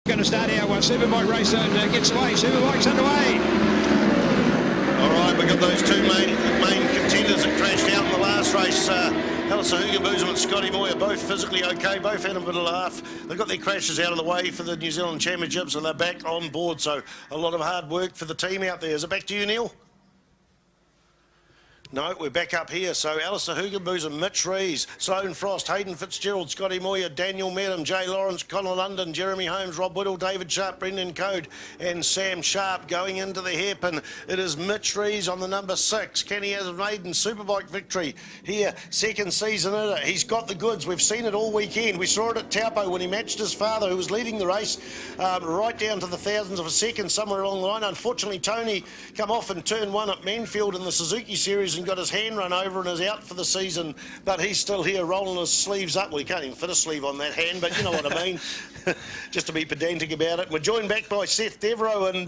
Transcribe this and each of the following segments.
Going to start our Superbike Race zone gets away. Superbike's underway. All right, we've got those two main contenders that crashed out in the last race. Alistair Hugenboozem and Scotty Moyer, both physically okay, both had a bit of laugh. They've got their crashes out of the way for the New Zealand Championships and they're back on board. So a lot of hard work for the team out there. Is it back to you, Neil? No, we're back up here. So Alistair Hugenboozem, Mitch Rees, Sloane Frost, Hayden Fitzgerald, Scotty Moyer, Daniel Medham, Jay Lawrence, Connor London, Jeremy Holmes, Rob Whittle, David Sharp, Brendan Code and Sam Sharp going into the hairpin. It is Mitch Rees on the number 6. Can he have a maiden Superbike victory here? Second season in it. He's got the goods. We've seen it all weekend. We saw it at Taupo when he matched his father, who was leading the race right down to the thousandths of a second somewhere along the line. Unfortunately, Tony come off in turn 1 at Manfield in the Suzuki Series and got his hand run over and is out for the season, but he's still here rolling his sleeves up. Well, he can't even fit a sleeve on that hand, but you know what I mean. Just to be pedantic about it. We're joined back by Seth Devereaux, and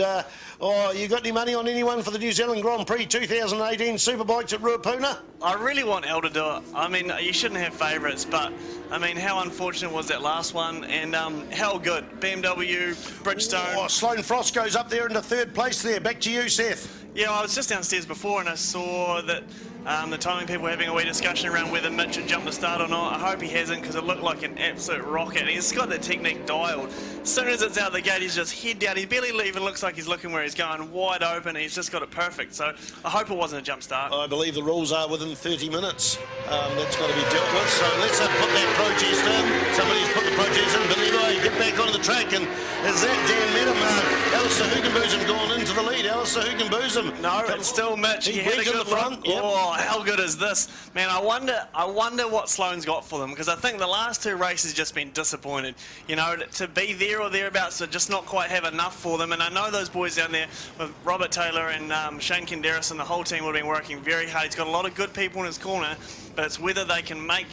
you got any money on anyone for the New Zealand Grand Prix 2018 Superbikes at Ruapuna? I really want Elle to do it. I mean, you shouldn't have favourites, but I mean, how unfortunate was that last one, and how good. BMW, Bridgestone. Oh, Sloane Frost goes up there into 3rd place there. Back to you, Seth. Yeah, I was just downstairs before and I saw that the timing people were having a wee discussion around whether Mitch had jumped the start or not. I hope he hasn't, because it looked like an absolute rocket. He's got the technique dialed. As soon as it's out the gate, he's just head down. He barely even looks like he's looking where he's going, wide open. He's just got it perfect. So I hope it wasn't a jump start. I believe the rules are within 30 minutes. That's got to be dealt with. So let's put that protest in. Somebody's put the protest in, but anyway, get back onto the track. And is that Dan Medham? Alistair Hugenboozem gone into the lead. Alistair Hugenboozem. No, it's still Mitch. He had a good in the front. Yep. Oh, how good is this? Man, I wonder what Sloane's got for them, because I think the last 2 races just been disappointed. You know, to be there or thereabouts, to just not quite have enough for them. And I know those boys down there with Robert Taylor and Shane Kinderis and the whole team would have been working very hard. He's got a lot of good people in his corner, but it's whether they can make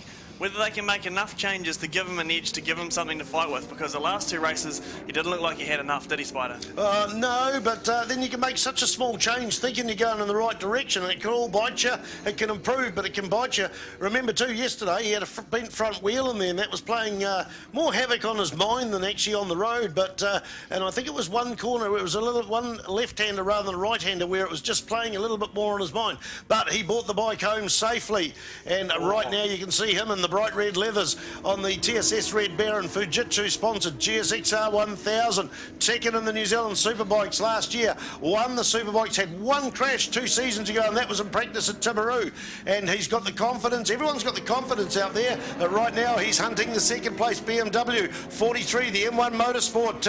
enough changes to give him an edge, to give him something to fight with, because the last 2 races, he didn't look like he had enough, did he, Spider? No, but then you can make such a small change thinking you're going in the right direction, and it can all bite you. It can improve, but it can bite you. Remember too, yesterday he had a bent front wheel in there, and that was playing more havoc on his mind than actually on the road. But and I think it was one corner, it was one left-hander rather than a right-hander, where it was just playing a little bit more on his mind. But he brought the bike home safely, and right now you can see him in the bright red leathers on the TSS Red Baron Fujitsu sponsored GSXR1000, second in the New Zealand Superbikes last year. Won the Superbikes, had 1 crash 2 seasons ago, and that was in practice at Timaru. And he's got the confidence, everyone's got the confidence out there, that right now he's hunting the 2nd place BMW 43, the M1 Motorsport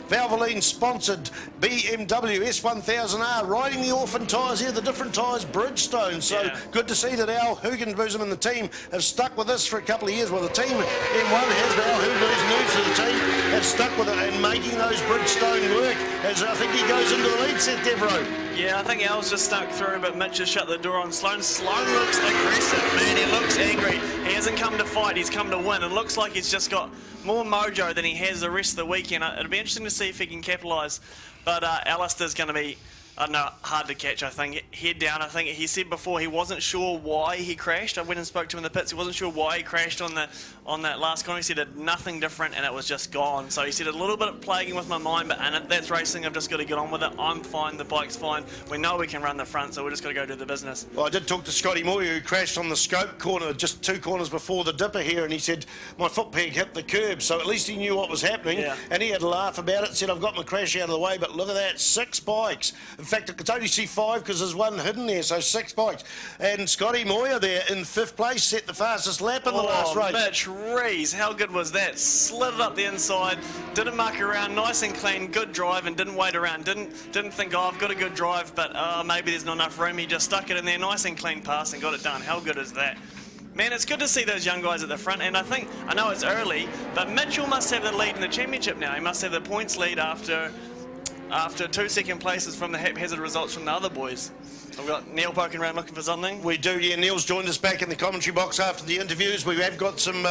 Valvoline sponsored BMW S1000R, riding the orphan tyres here, the different tyres, Bridgestone. So yeah, good to see that Al Hugenboozem and the team have stuck with us for a couple of years. Well, the team M1 has, but Al Hugenboozem news to the team have stuck with it and making those Bridgestone work, as I think he goes into the lead, Seth Devereaux. Yeah, I think Al's just stuck through, but Mitch has shut the door on Sloane. Sloane looks aggressive, man. He looks angry. He hasn't come to fight, he's come to win. It looks like he's just got more mojo than he has the rest of the weekend. It'll be interesting to see if he can capitalise. But Alistair's going to be, I don't know, hard to catch, I think. Head down, I think he said before he wasn't sure why he crashed. I went and spoke to him in the pits. He wasn't sure why he crashed on that last corner. He said it nothing different and it was just gone. So he said a little bit of plaguing with my mind, and that's racing. I've just got to get on with it. I'm fine, the bike's fine. We know we can run the front, so we're just got to go do the business. Well, I did talk to Scotty Moyer, who crashed on the scope corner just 2 corners before the dipper here, and he said my foot peg hit the curb, so at least he knew what was happening. Yeah. And he had a laugh about it, said I've got my crash out of the way, but look at that, 6 bikes. In fact, I could only see 5 because there's 1 hidden there, so 6 bikes. And Scotty Moyer there in 5th place set the fastest lap in the last race. Mitch Rees, how good was that? Slid it up the inside, didn't muck around, nice and clean, good drive, and didn't wait around. Didn't think, oh, I've got a good drive, but maybe there's not enough room. He just stuck it in there, nice and clean pass, and got it done. How good is that? Man, it's good to see those young guys at the front, and I know it's early, but Mitchell must have the lead in the championship now. He must have the points lead after 2 second places from the haphazard results from the other boys. We've got Neil poking around looking for something. We do, yeah. Neil's joined us back in the commentary box after the interviews. We have got some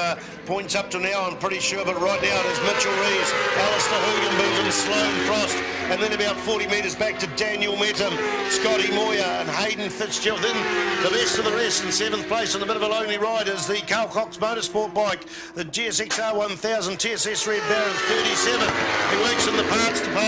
points up to now, I'm pretty sure, but right now it is Mitchell Rees, Alistair Hugenboozem, Sloane Frost, and then about 40 metres back to Daniel Medham, Scotty Moyer and Hayden Fitzgerald. Then the best of the rest in 7th place on a bit of a lonely ride is the Carl Cox Motorsport bike, the GSXR1000 TSS Red Baron 37. He worked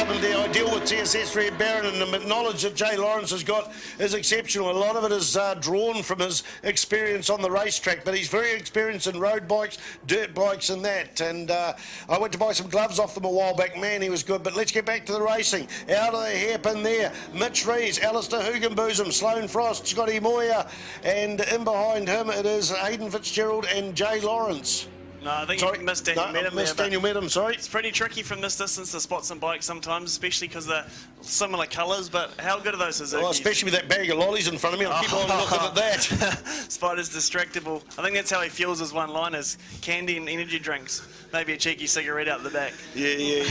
development there. I deal with TSS Red Baron, and the knowledge that Jay Lawrence has got is exceptional. A lot of it is drawn from his experience on the racetrack, but he's very experienced in road bikes, dirt bikes and that. And I went to buy some gloves off them a while back. Man, he was good. But let's get back to the racing. Out of the hairpin there, Mitch Rees, Alistair Hugenbosom, Sloane Frost, Scotty Moyer, and in behind him it is Hayden Fitzgerald and Jay Lawrence. No, I think you missed Daniel Medham there. Daniel Medham, sorry. It's pretty tricky from this distance to spot some bikes sometimes, especially because they're similar colours, but how good are those Suzuki's? Well, especially with that bag of lollies in front of me, I'll keep on looking at that. Spider's distractible. I think that's how he fuels his one-liners, candy and energy drinks. Maybe a cheeky cigarette out the back. Yeah.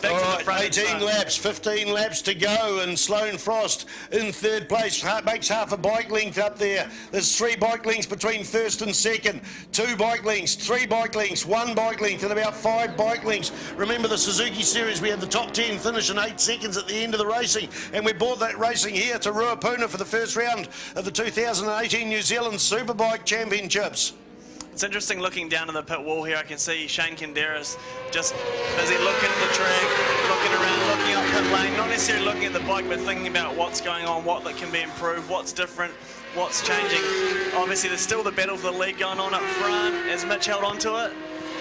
All right, 18 laps, 15 laps to go, and Sloane Frost in third place, makes half a bike length up there. There's 3 bike lengths between first and second, 2 bike lengths, 3 bike lengths, 1 bike length, and about 5 bike lengths. Remember the Suzuki Series, we had the top 10 finish in 8 seconds at the end of the racing, and we brought that racing here to Ruapuna for the first round of the 2018 New Zealand Superbike Championships. It's interesting looking down to the pit wall here. I can see Shane Kinderas just busy looking at the track, looking around, looking up pit lane, not necessarily looking at the bike, but thinking about what's going on, what that can be improved, what's different, what's changing. Obviously, there's still the battle for the lead going on up front. Has Mitch held on to it?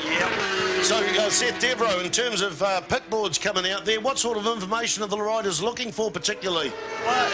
Yep. So, Seth Devereaux, in terms of pit boards coming out there, what sort of information are the riders looking for particularly? Well,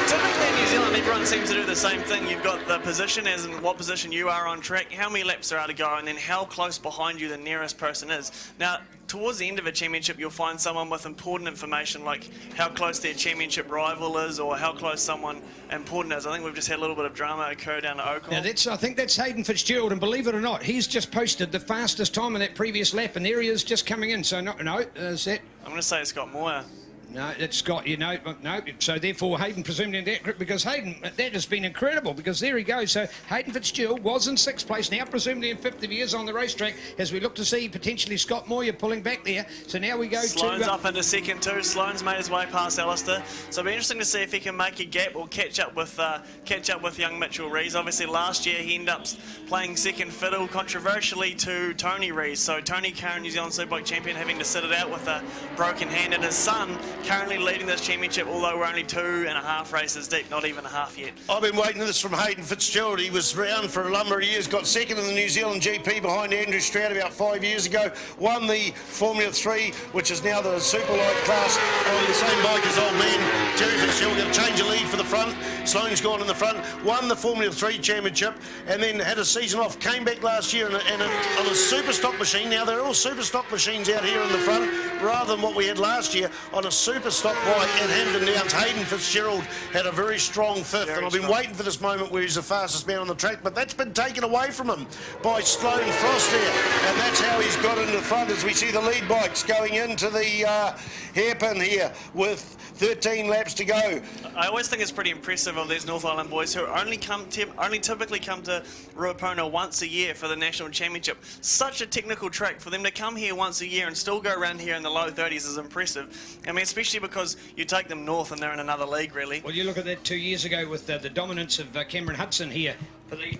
typically in New Zealand, everyone seems to do the same thing. You've got the position, as in what position you are on track, how many laps there are to go, and then how close behind you the nearest person is. Now, towards the end of a championship, you'll find someone with important information like how close their championship rival is or how close someone important is. I think we've just had a little bit of drama occur down at Oakham. Now I think that's Hayden Fitzgerald, and believe it or not, he's just posted the fastest time in that previous lap, and there he is just coming in. So, is that... I'm going to say Scott Moyer. No, it's Scott, no. So therefore, Hayden presumed in that, because Hayden, that has been incredible, because there he goes. So Hayden Fitzgerald was in 6th place, now presumably in 5th if he is on the racetrack, as we look to see potentially Scott Moyer pulling back there. So now we go Sloane's up into second too. Sloane's made his way past Alistair. So it'll be interesting to see if he can make a gap or catch up with young Mitchell Rees. Obviously last year he ended up playing second fiddle, controversially, to Tony Rees. So Tony, current New Zealand Superbike champion, having to sit it out with a broken hand, and his son currently leading this championship, although we're only 2.5 races deep, not even a half yet. I've been waiting for this from Hayden Fitzgerald. He was around for a number of years, got second in the New Zealand GP behind Andrew Stroud about 5 years ago, won the Formula 3, which is now the super light class, on the same bike as old man Terry Fitzgerald. Going to change the lead for the front. Sloane's gone in the front, won the Formula 3 championship, and then had a season off. Came back last year on a super stock machine. Now they're all super stock machines out here in the front, rather than what we had last year on a super stock bike at Hampton Downs. Hayden Fitzgerald had a very strong 5th, and I've been waiting for this moment where he's the fastest man on the track, but that's been taken away from him by Sloane Frost there, and that's how he's got into the front as we see the lead bikes going into the hairpin here with 13 laps to go. I always think it's pretty impressive of these North Island boys who only typically come to Ruapuna once a year for the national championship. Such a technical track, for them to come here once a year and still go around here in the low 30s is impressive. I mean, especially because you take them north and they're in another league, really. Well, you look at that 2 years ago with the dominance of Cameron Hudson here for the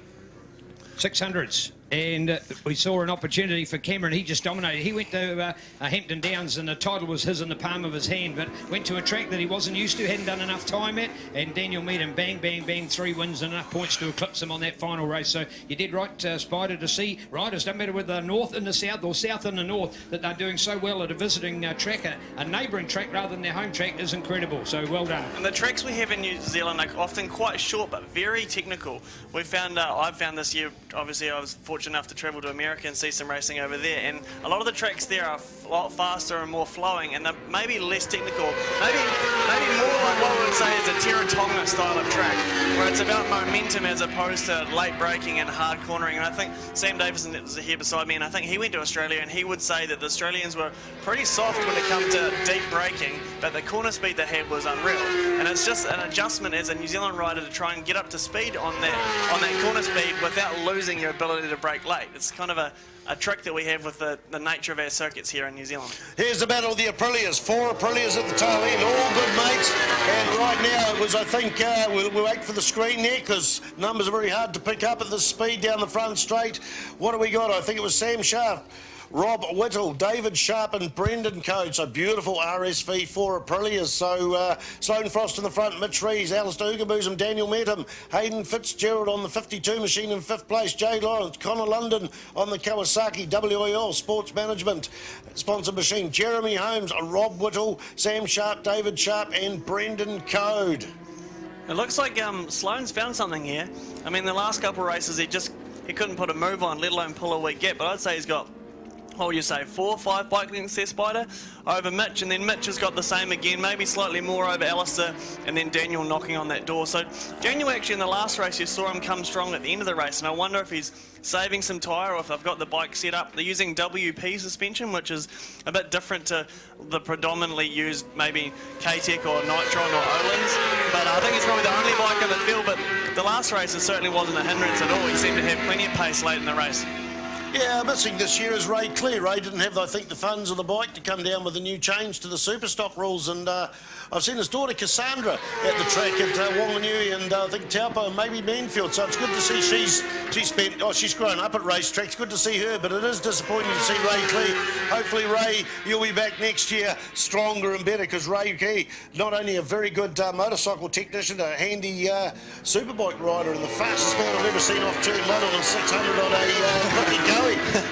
600s. And we saw an opportunity for Cameron. He just dominated. He went to Hampton Downs, and the title was his in the palm of his hand, but went to a track that he wasn't used to, hadn't done enough time at, and Daniel Medham, bang, bang, bang, 3 wins and enough points to eclipse him on that final race. So you did right, Spider, to see riders, don't matter whether they're north in the south or south in the north, that they're doing so well at a visiting track, a neighbouring track rather than their home track, is incredible. So well done. And the tracks we have in New Zealand are often quite short but very technical. We found, I've found this year, obviously I was fortunate enough to travel to America and see some racing over there, and a lot of the tracks there are a lot faster and more flowing, and they're maybe less technical, maybe more like what we would say is a Tiratonga style of track, where it's about momentum as opposed to late braking and hard cornering. And I think Sam Davison is here beside me, and I think he went to Australia, and he would say that the Australians were pretty soft when it comes to deep braking, but the corner speed they had was unreal. And it's just an adjustment as a New Zealand rider to try and get up to speed on that corner speed without losing your ability to brake late. It's kind of a trick that we have with the nature of our circuits here in New Zealand. Here's the battle of the Aprilias. 4 Aprilias at the tail end, all good mates. And right now it was, I think, we'll wait for the screen there because numbers are very hard to pick up at this speed down the front straight. What do we got? I think it was Sam Sharp Rob Whittle, David Sharp and Brendan Code. So beautiful RSV for Aprilias. So Sloane Frost in the front, Mitch Rees, Alistair Ugaboozum, Daniel Metham, Hayden Fitzgerald on the 52 machine in 5th place, Jay Lawrence, Connor London on the Kawasaki WIL Sports Management sponsored machine, Jeremy Holmes, Rob Whittle, Sam Sharp, David Sharp and Brendan Code. It looks like Sloane's found something here. I mean, the last couple of races he couldn't put a move on, let alone pull a weak gap, but I'd say he's got, what would you say, 4 or 5 bike lengths there, Spider, over Mitch, and then Mitch has got the same again, maybe slightly more over Alistair, and then Daniel knocking on that door. So Daniel, actually in the last race, you saw him come strong at the end of the race, and I wonder if he's saving some tyre or if they've got the bike set up. They're using WP suspension, which is a bit different to the predominantly used maybe K-Tech or Nitron or Olin's, but I think it's probably the only bike in the field, but the last race it certainly wasn't a hindrance at all. He seemed to have plenty of pace late in the race. Yeah, missing this year is Ray Clear. Ray didn't have, I think, the funds of the bike to come down with a new change to the super stock rules, and I've seen his daughter Cassandra at the track at Wanganui and I think Taupo and maybe Manfield, so it's good to see she's grown up at racetracks. Good to see her, but it is disappointing to see Ray Clear. Hopefully, Ray, you'll be back next year stronger and better, because Ray Clear, not only a very good motorcycle technician, a handy superbike rider, and the fastest man I've ever seen off turn 1 on a 600 on a Ricky Go.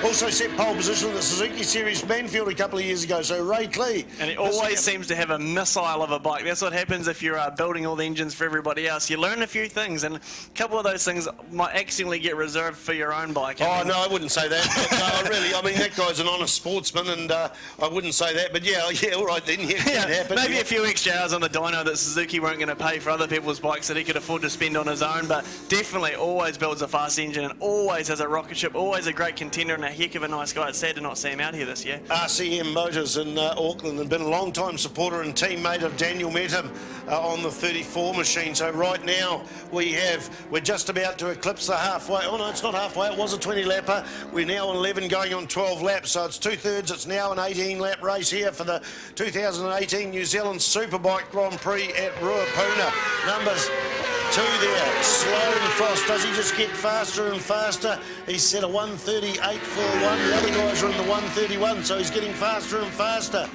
Also set pole position in the Suzuki Series Manfield a couple of years ago, so Ray Clee. And he always seems to have a missile of a bike. That's what happens if you're building all the engines for everybody else. You learn a few things, and a couple of those things might accidentally get reserved for your own bike. No, I wouldn't say that. But, really, I mean, that guy's an honest sportsman, and I wouldn't say that. But yeah, all right then, yeah, it happened. Maybe a few extra hours on the dyno that Suzuki weren't going to pay for other people's bikes that he could afford to spend on his own, but definitely always builds a fast engine and always has a rocket ship, always a great contender and a heck of a nice guy. It's sad to not see him out here this year. RCM Motors in Auckland and been a long time supporter and teammate of Daniel Metham on the 34 machine. So right now we're just about to eclipse the halfway. Oh no, it's not halfway, it was a 20 lapper. We're now on 11 going on 12 laps, so it's 2/3. It's now an 18 lap race here for the 2018 New Zealand Superbike Grand Prix at Ruapuna. Numbers 2 there, Sloane Frost. Does he just get faster and faster? He's set a 1:38.41. The other guys are in the 1:31, so he's getting faster and faster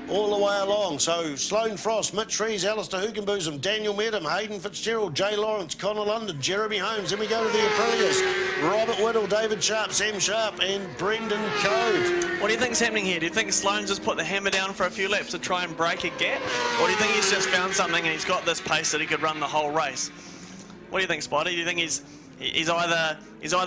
all the way along. So Sloane Frost, Mitch Rees, Alistair Hugenboozem, Daniel Metham, Hayden Fitzgerald, Jay Lawrence, Connor London, Jeremy Holmes. Then we go to the Aprilias, Robert Whittle, David Sharp, Sam Sharp and Brendan Code. What do you think's happening here? Do you think Sloane's just put the hammer down for a few laps to try and break a gap? Or do you think he's just found something and he's got this pace that he could run the whole race? What do you think, Spider? Do you think he's either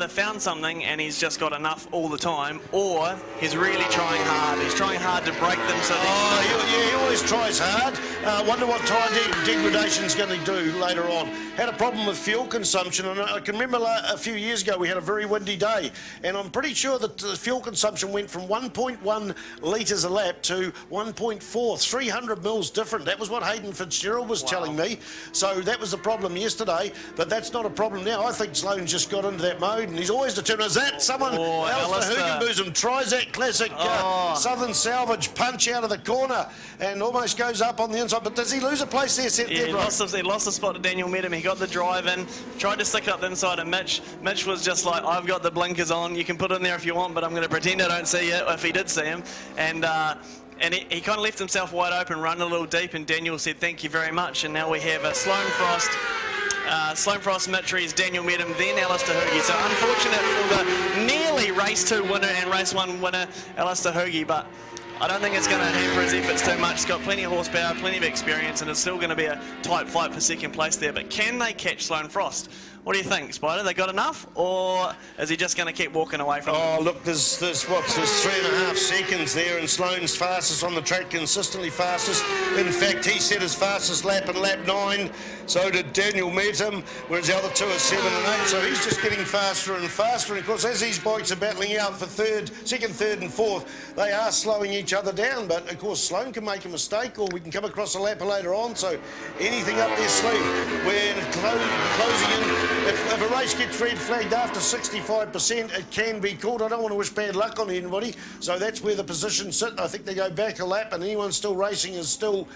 found something and he's just got enough all the time, or he's really trying hard? He's trying hard to break them so that... Yeah, he always tries hard. Wonder what tyre degradation's going to do later on. Had a problem with fuel consumption, and I can remember a few years ago we had a very windy day, and I'm pretty sure that the fuel consumption went from 1.1 litres a lap to 1.4, 300 mils different. That was what Hayden Fitzgerald was telling me. So that was the problem yesterday, but that's not a problem now. I think Sloane's just got into that mode, and he's always determined. Is that someone? Alistair Hugenboozem tries that classic Southern Salvage punch out of the corner and almost goes up on the inside. But does he lose a place there? Yeah, he lost the spot to Daniel Metham. He got the drive in, tried to stick it up the inside of Mitch. Mitch was just like, I've got the blinkers on. You can put it in there if you want, but I'm going to pretend I don't see you, if he did see him. And he kind of left himself wide open, run a little deep, and Daniel said, thank you very much. And now we have a Sloane Frost, Mitch Rees, Daniel Metham, then Alistair Hoogie. So unfortunate for the nearly race 2 winner and race 1 winner, Alistair Hoogie, but I don't think it's going to hamper his efforts too much. He's got plenty of horsepower, plenty of experience, and it's still going to be a tight fight for second place there. But can they catch Sloane Frost? What do you think, Spider? They got enough, or is he just going to keep walking away from them? Oh, look, there's 3.5 seconds there, and Sloane's fastest on the track, consistently fastest. In fact, he set his fastest lap in lap 9. So did Daniel Metham, whereas the other two are 7 and 8. So he's just getting faster and faster. And of course, as these bikes are battling out for second, third, and fourth, they are slowing each other down. But of course, Sloane can make a mistake, or we can come across a lapper later on. So anything up their sleeve. We're closing in. if a race gets red flagged after 65%, it can be called. I don't want to wish bad luck on anybody, so that's where the positions sit. I think they go back a lap, and anyone still racing is still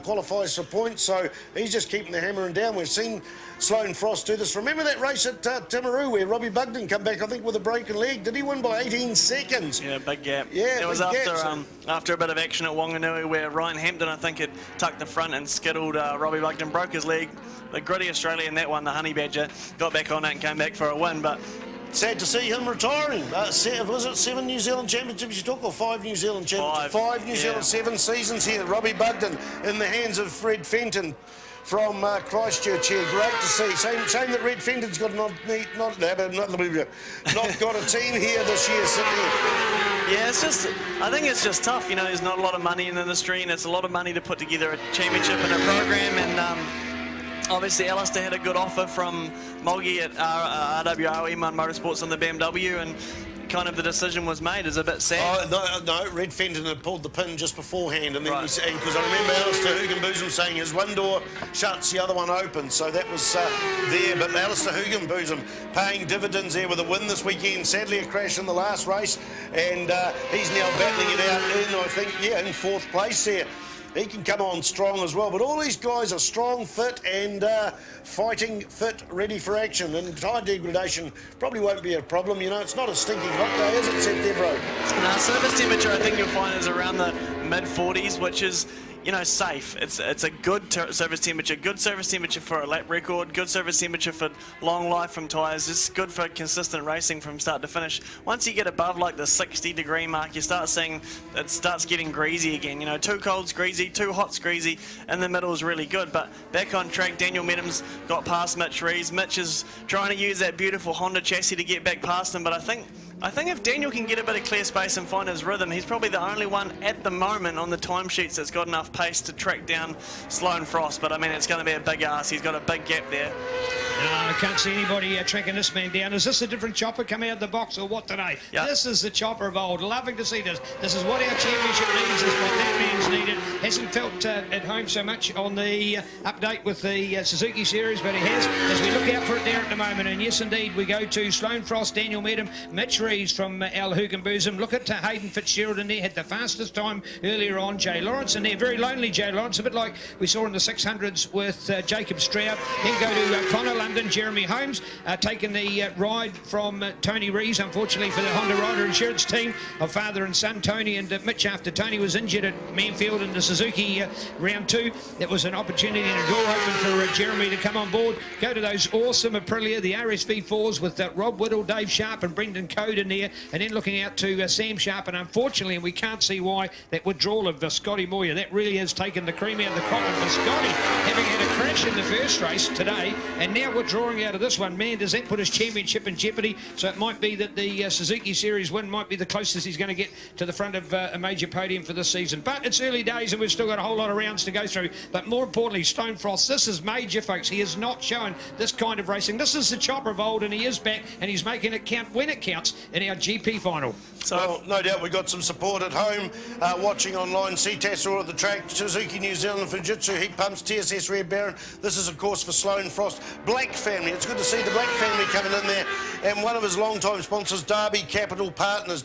qualifies for points, so he's just keeping the hammering down. We've seen Sloane Frost do this. Remember that race at Timaru where Robbie Bugden come back, I think, with a broken leg? Did he win by 18 seconds? Yeah, big gap. Yeah, it was after a bit of action at Wanganui where Ryan Hampton, I think, had tucked the front and skittled Robbie Bugden, broke his leg. The gritty Australian, that one, the Honey Badger, got back on it and came back for a win, but sad to see him retiring. Was it 7 New Zealand Championships you took, or 5 New Zealand Championships? 5 New Zealand, 7 seasons here. Robbie Bugden in the hands of Fred Fenton from Christchurch here. Great to see. Shame that Red Fenton's got not got a team here this year, Sydney. Yeah, I think it's just tough. You know, there's not a lot of money in the industry, and it's a lot of money to put together a championship and a program, and obviously Alistair had a good offer from Mulgi at RWR Iman Motorsports on the BMW, and kind of the decision was made. Is a bit sad. No, Red Fenton had pulled the pin just beforehand, and then because I remember Alistair Hugenbosom saying his one door shuts, the other one opens, so that was there. But Alistair Hugenbosom paying dividends there with a win this weekend. Sadly, a crash in the last race, and he's now battling it out in, I think, in 4th place there. He can come on strong as well, but all these guys are strong, fit, and fighting fit, ready for action. And tyre degradation probably won't be a problem. You know, it's not a stinking hot day, is it, Seth Devro? No, surface temperature I think you'll find is around the mid-40s, which is, you know, safe. It's a good surface temperature for a lap record, good surface temperature for long life from tyres. It's good for consistent racing from start to finish. Once you get above like the 60-degree mark, you start seeing it starts getting greasy again. You know, too cold's greasy, too hot's greasy, in the middle is really good. But back on track, Daniel Medham's got past Mitch Rees. Mitch is trying to use that beautiful Honda chassis to get back past him, but I think if Daniel can get a bit of clear space and find his rhythm, he's probably the only one at the moment on the timesheets that's got enough pace to track down Sloane Frost. But I mean, it's going to be a big ask. He's got a big gap there. No, I can't see anybody tracking this man down. Is this a different chopper coming out of the box or what today? Yep. This is the chopper of old. Loving to see this. This is what our championship needs. This is what that man's needed. Hasn't felt at home so much on the update with the Suzuki Series, but he has, as we look out for it there at the moment. And yes, indeed, we go to Sloane Frost, Daniel Medham, Mitch Rees from Al Hugenbosom. Look at Hayden Fitzgerald in there, had the fastest time earlier on. Jay Lawrence in there, very lonely Jay Lawrence, a bit like we saw in the 600s with Jacob Stroud. Then go to Connor London, Jeremy Holmes, taking the ride from Tony Rees, unfortunately for the Honda Rider Insurance team of father and son, Tony and Mitch, after Tony was injured at Manfield in the Suzuki round 2. It was an opportunity and a door open for Jeremy to come on board, go to those awesome Aprilia, the RSV4s with Rob Whittle, Dave Sharp and Brendan Code in there, and then looking out to Sam Sharp, and unfortunately, and we can't see why, that withdrawal of Scotty Moyer, that really has taken the cream out of the crop for Scotty, having had a crash in the first race today, and now withdrawing out of this one. Man, does that put his championship in jeopardy? So it might be that the Suzuki Series win might be the closest he's going to get to the front of a major podium for this season. But it's early days and we've still got a whole lot of rounds to go through. But more importantly, Sloane Frost, this is major, folks. He has not shown this kind of racing. This is the chopper of old, and he is back, and he's making it count when it counts in our GP final. So, well, no doubt we've got some support at home, watching online. CTAS or at the track, Suzuki New Zealand, Fujitsu, Heat Pumps, TSS Red Baron. This is, of course, for Sloane Frost. Black family. It's good to see the Black family coming in there. And one of his long-time sponsors, Derby Capital Partners,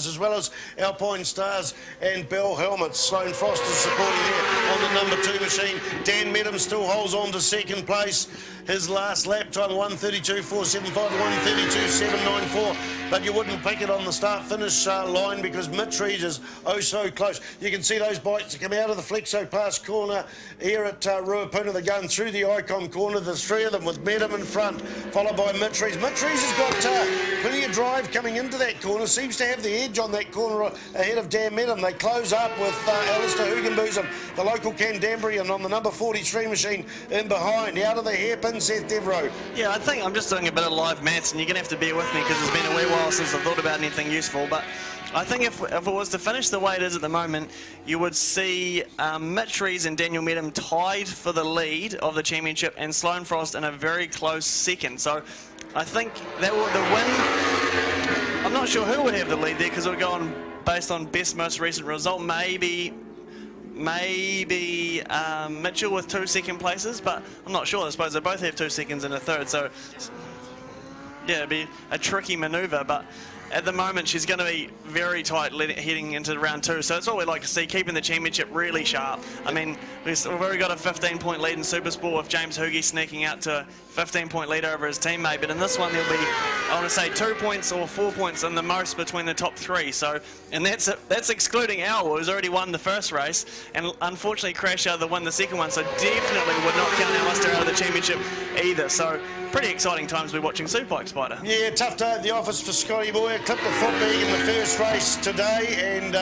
as well as Alpine Stars and Bell Helmets. Sloane Frost is supporting there on the number 2 machine. Dan Medham still holds on to second place. His last lap time, 1:32.475 to 1:32.794. But you wouldn't pick it on the start-finish line because Mitch Rees is oh so close. You can see those bikes that come out of the Flexo Pass corner here at Ruapuna. They're going through the Icon corner. There's 3 of them with Medham in front, followed by Mitch Rees. Mitch Rees has got plenty of drive coming into that corner. Seems to have the edge on that corner ahead of Dan Medham. They close up with Alistair Hugenbosom, the local Candabrian, on the number 43 machine in behind. Out of the hairpin, Seth Devro. Yeah, I think I'm just doing a bit of live maths, and you're going to have to bear with me because it's been a wee while since I've thought about anything useful. But I think if it was to finish the way it is at the moment, you would see Mitch Rees and Daniel Medham tied for the lead of the championship, and Sloane Frost in a very close second. So I think that would the win. I'm not sure who would have the lead there because it would go on based on best most recent result. Maybe maybe Mitchell with 2 second places, but I'm not sure. I suppose they both have 2 seconds and a third, so yeah, it'd be a tricky manoeuvre, but at the moment she's going to be very tight heading into round 2, so that's what we'd like to see, keeping the championship really sharp. I mean, we've already got a 15-point lead in Supersport with James Hoogie sneaking out to a 15-point lead over his teammate, but in this one there'll be, I want to say, 2 points or 4 points in the most between the top 3. So, and that's excluding Al, who's already won the first race and unfortunately crashed out of the win the second one, so definitely would not count Alistair out of the championship either. So pretty exciting times to be watching Superbike, Spider. Yeah, tough day at the office for Scotty Boyer. Clipped the foot bag in the first race today and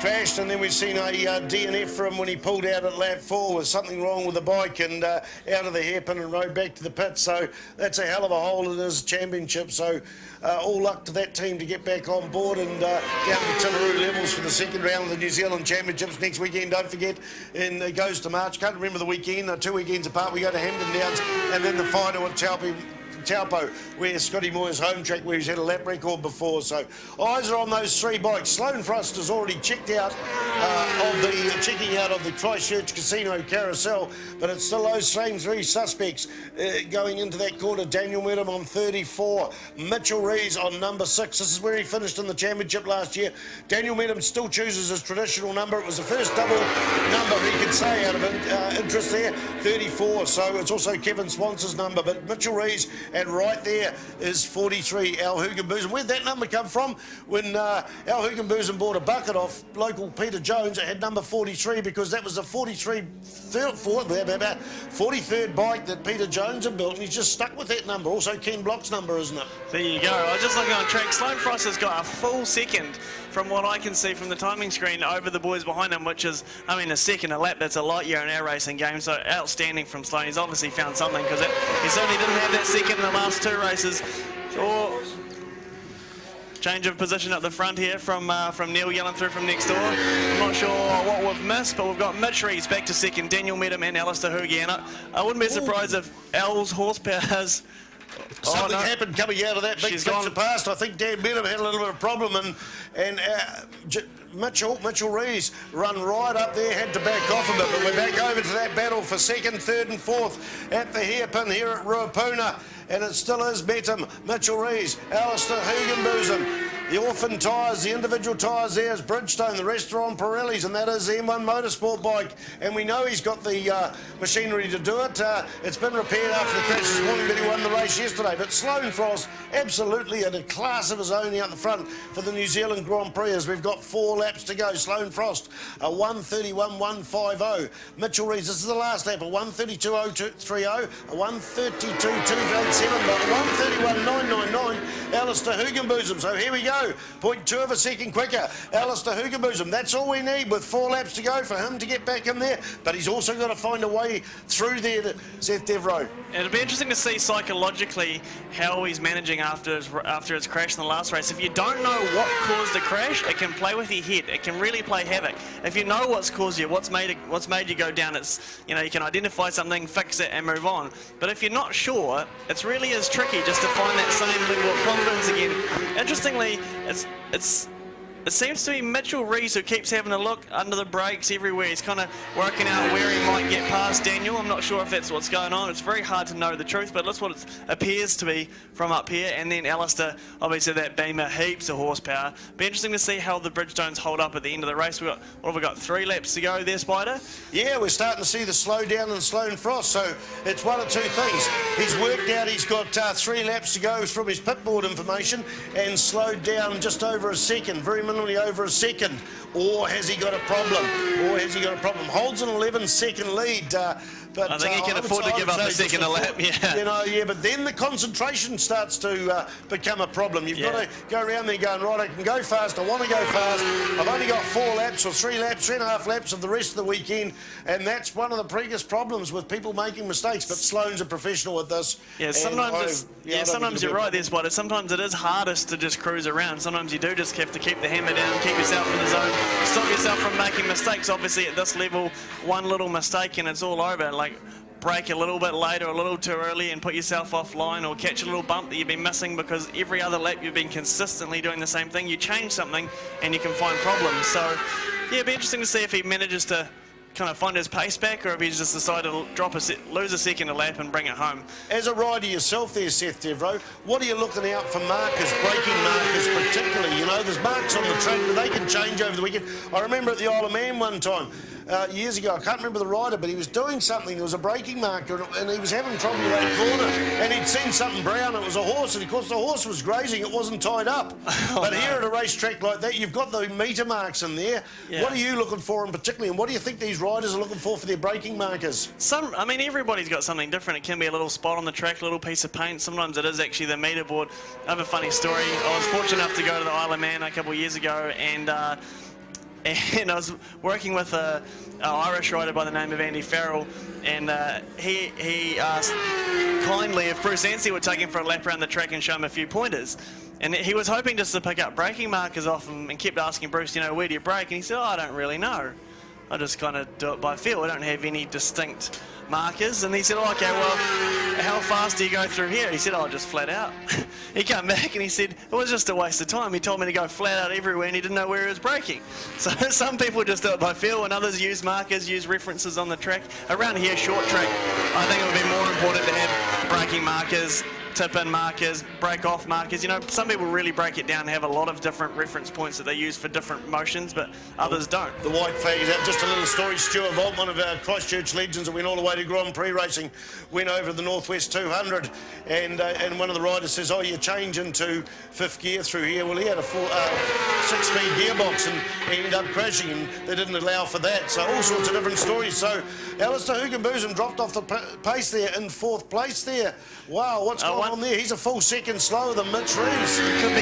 crashed, and then we've seen a DNF for him when he pulled out at lap 4 with something wrong with the bike and out of the hairpin and rode back to the pit. So that's a hell of a hole in his championship. So all luck to that team to get back on board and down to Tilaroo levels for the second round of the New Zealand Championships next weekend. Don't forget, and it goes to March. Can't remember the weekend. 2 weekends apart. We go to Hampton Downs and then the final at Taupo, where Scotty Moyer's home track, where he's had a lap record before. So eyes are on those 3 bikes. Sloane Frost has already checking out of the Christchurch Casino carousel, but it's still those same 3 suspects going into that quarter. Daniel Medham on 34, Mitchell Rees on number 6. This is where he finished in the championship last year. Daniel Medham still chooses his traditional number. It was the first double number he could say out of interest there, 34. So it's also Kevin Swanson's number, but Mitchell Rees. And right there is 43, Al Hugenboozem. Where'd that number come from? When Al Hugenboozem bought a bucket off local Peter Jones, it had number 43 because that was the 43rd bike that Peter Jones had built, and he's just stuck with that number. Also Ken Block's number, isn't it? There you go. I was just looking on track. Sloane Frost has got a full second from what I can see from the timing screen over the boys behind him, which is, I mean, a second a lap. That's a light year in our racing game, so outstanding from Sloane. He's obviously found something because he certainly didn't have that second in the last 2 races. Or change of position at the front here from Neil yelling through from next door. I'm not sure what we've missed, but we've got Mitch Rees back to second, Daniel Medham and Alistair Hoogie. And I wouldn't be surprised if Al's horsepower has... Something happened coming out of that big fix past. I think Dan Medham had a little bit of a problem, and Mitchell Rees run right up there, had to back off a bit, but we're back over to that battle for second, third and fourth at the hairpin here at Ruapuna, and it still is Medham, Mitchell Rees, Alistair Hugenboozem. The orphan tyres, the individual tyres there is Bridgestone, the rest are on Pirellis, and that is the M1 Motorsport bike. And we know he's got the machinery to do it. It's been repaired after the crash this morning, but he won the race yesterday. But Sloane Frost, absolutely in a class of his own out the front for the New Zealand Grand Prix as we've got 4 laps to go. Sloane Frost, a 1:31.150. Mitchell Rees, this is the last lap, a 1:32.030, a 1:32.287, but a 1:31.999. Alistair Hugenboozem. So here we go. 0.2 of a second quicker. Alistair Hugenboozem. That's all we need with 4 laps to go for him to get back in there. But he's also got to find a way through there to Seth Devereaux. It'll be interesting to see psychologically how he's managing after his crash in the last race. If you don't know what caused the crash, it can play with your head. It can really play havoc. If you know what's caused you, what's made you go down, it's, you know, you can identify something, fix it, and move on. But if you're not sure, it really is tricky just to find that same level of confidence again. Interestingly, it seems to be Mitchell Rees who keeps having a look under the brakes everywhere. He's kind of working out where he might get past Daniel. I'm not sure if that's what's going on. It's very hard to know the truth, but that's what it appears to be from up here. And then Alistair, obviously that Beamer, heaps of horsepower. Be interesting to see how the Bridgestones hold up at the end of the race. What have we got, 3 laps to go there, Spider? Yeah, we're starting to see the slowdown in Sloane Frost, so it's one of 2 things. He's worked out he's got 3 laps to go from his pitboard information and slowed down just over a second, very minimally over a second. Or has he got a problem? Holds an 11-second lead. But I think he can afford to give up a second a lap, yeah. You know, yeah, but then the concentration starts to become a problem. You've got to go around there going, right, I can go fast, I want to go fast. I've only got 4 laps or 3 laps, 3.5 laps of the rest of the weekend, and that's one of the biggest problems with people making mistakes, but Sloane's a professional at this. Yeah, sometimes sometimes you're right there, Spider. Sometimes it is hardest to just cruise around. Sometimes you do just have to keep the hammer down, keep yourself in the zone, stop yourself from making mistakes. Obviously, at this level, one little mistake and it's all over. Like, brake a little bit later, a little too early and put yourself offline, or catch a little bump that you've been missing because every other lap you've been consistently doing the same thing. You change something and you can find problems. So, yeah, it'd be interesting to see if he manages to kind of find his pace back, or if he's just decided to lose a second a lap and bring it home. As a rider yourself there, Seth Devereaux, what are you looking out for markers, braking markers particularly? You know, there's marks on the track, but they can change over the weekend. I remember at the Isle of Man one time, years ago, I can't remember the rider, but he was doing something, there was a braking marker, and he was having trouble around the corner, and he'd seen something brown, it was a horse, and of course the horse was grazing, it wasn't tied up. But here at a racetrack like that, you've got the meter marks in there. Yeah. What are you looking for in particular, and what do you think these riders are looking for their braking markers? I mean, everybody's got something different. It can be a little spot on the track, a little piece of paint. Sometimes it is actually the meter board. I have a funny story. I was fortunate enough to go to the Isle of Man a couple of years ago, and I was working with an Irish rider by the name of Andy Farrell, and he asked kindly if Bruce Anstey would take him for a lap around the track and show him a few pointers. And he was hoping just to pick up braking markers off him, and kept asking Bruce, you know, where do you brake? And he said, oh, I don't really know. I just kind of do it by feel. I don't have any distinct markers. And he said, oh, okay, well, how fast do you go through here? He said, oh, just flat out. He came back and he said, it was just a waste of time. He told me to go flat out everywhere, and he didn't know where he was braking. So some people just do it by feel, and others use markers, use references on the track. Around here, short track, I think it would be more important to have braking markers, tip-in markers, break-off markers. You know, some people really break it down and have a lot of different reference points that they use for different motions, but others don't. The white flag is out. Just a little story. Stuart Volt, one of our Christchurch legends that went all the way to Grand Prix racing, went over the Northwest 200, and one of the riders says, oh, you change into fifth gear through here. Well, he had a 6-speed gearbox and he ended up crashing, and they didn't allow for that. So all sorts of different stories. So Alistair Hugenboozem dropped off the pace there in 4th place there. Wow, what's going on there? He's a full second slower than Mitch Rees. Could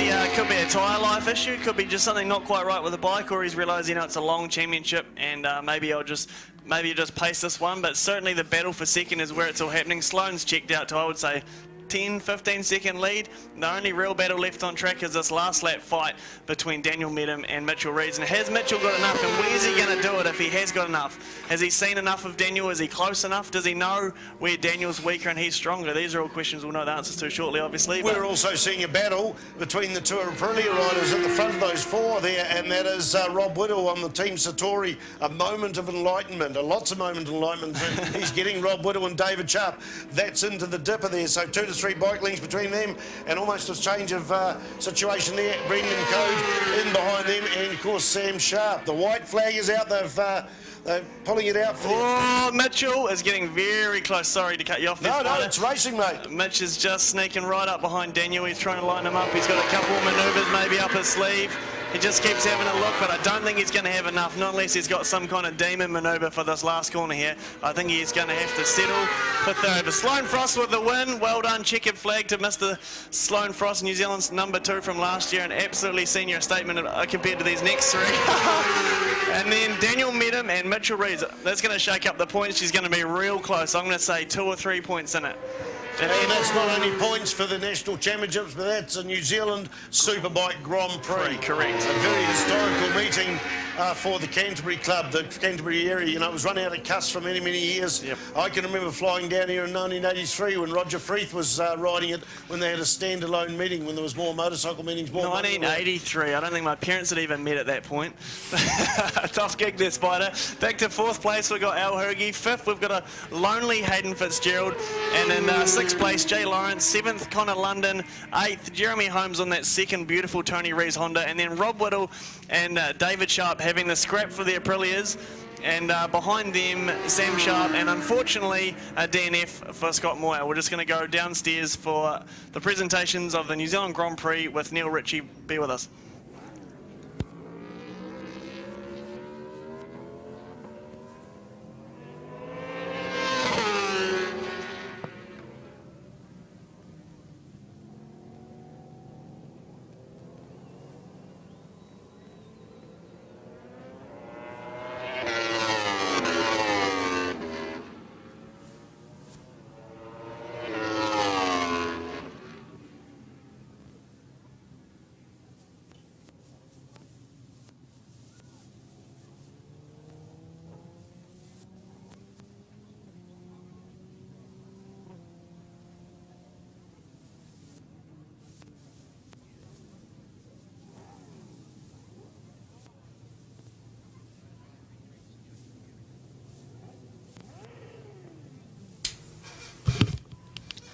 be a tyre life issue. Could be just something not quite right with the bike, or he's realised, you know, it's a long championship, and maybe you just pace this one. But certainly the battle for second is where it's all happening. Sloane's checked out to, I would say, 10-15 second lead. The only real battle left on track is this last lap fight between Daniel Medham and Mitchell Rees. And has Mitchell got enough, and where's he going to do it if he has got enough? Has he seen enough of Daniel? Is he close enough? Does he know where Daniel's weaker and he's stronger? These are all questions we'll know the answers to shortly, obviously. We're also seeing a battle between the two Aprilia riders at the front of those four there, and that is Rob Whittle on the Team Satori. A moment of enlightenment, lots of moment of enlightenment. He's getting Rob Whittle and David Sharp. That's into the dipper there, so 2 to 3 bike lengths between them, and almost a change of situation there. Brendan Code in behind them, and of course Sam Sharp. The white flag is out. They're pulling it out. Mitchell is getting very close. Sorry to cut you off there. No, it's racing, mate. Mitch is just sneaking right up behind Daniel. He's trying to line him up. He's got a couple of manoeuvres maybe up his sleeve. He just keeps having a look, but I don't think he's going to have enough, not unless he's got some kind of demon manoeuvre for this last corner here. I think he's going to have to settle, put there over. Sloane Frost with the win. Well done, checkered flag to Mr. Sloane Frost, New Zealand's #2 from last year, and absolutely senior statement compared to these next 3. And then Daniel Medham and Mitchell Rees. That's going to shake up the points. She's going to be real close. I'm going to say 2 or 3 points in it. And that's not only points for the national championships, but that's a New Zealand Superbike Grand Prix. Correct. A very historical meeting for the Canterbury Club, the Canterbury area. You know, it was run out of Cuss for many, many years. Yep. I can remember flying down here in 1983 when Roger Freeth was riding it, when they had a standalone meeting, when there was more motorcycle meetings. 1983. I don't think my parents had even met at that point. Tough gig there, Spider. Back to 4th place, we've got Al Hergy. 5th, we've got a lonely Hayden Fitzgerald. And in 6th place, Jay Lawrence. 7th, Connor London. 8th, Jeremy Holmes on that second beautiful Tony Rees Honda. And then Rob Whittle and David Sharp having the scrap for the Aprilias. And behind them, Sam Sharp, and unfortunately, a DNF for Scott Moyer. We're just going to go downstairs for the presentations of the New Zealand Grand Prix with Neil Ritchie. Be with us.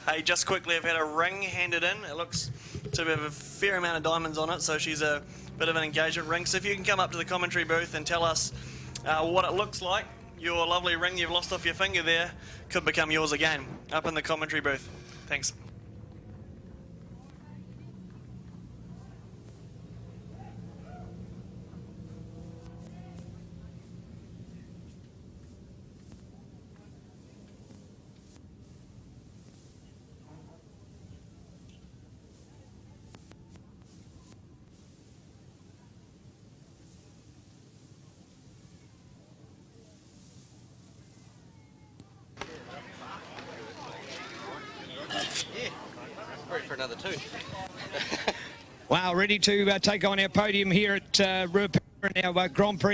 Hey, just quickly, I've had a ring handed in. It looks to have a fair amount of diamonds on it, so she's a bit of an engagement ring. So if you can come up to the commentary booth and tell us what it looks like, your lovely ring you've lost off your finger there could become yours again, up in the commentary booth. Thanks. For another two. Wow, ready to take on our podium here at Ruapuna, our Grand Prix.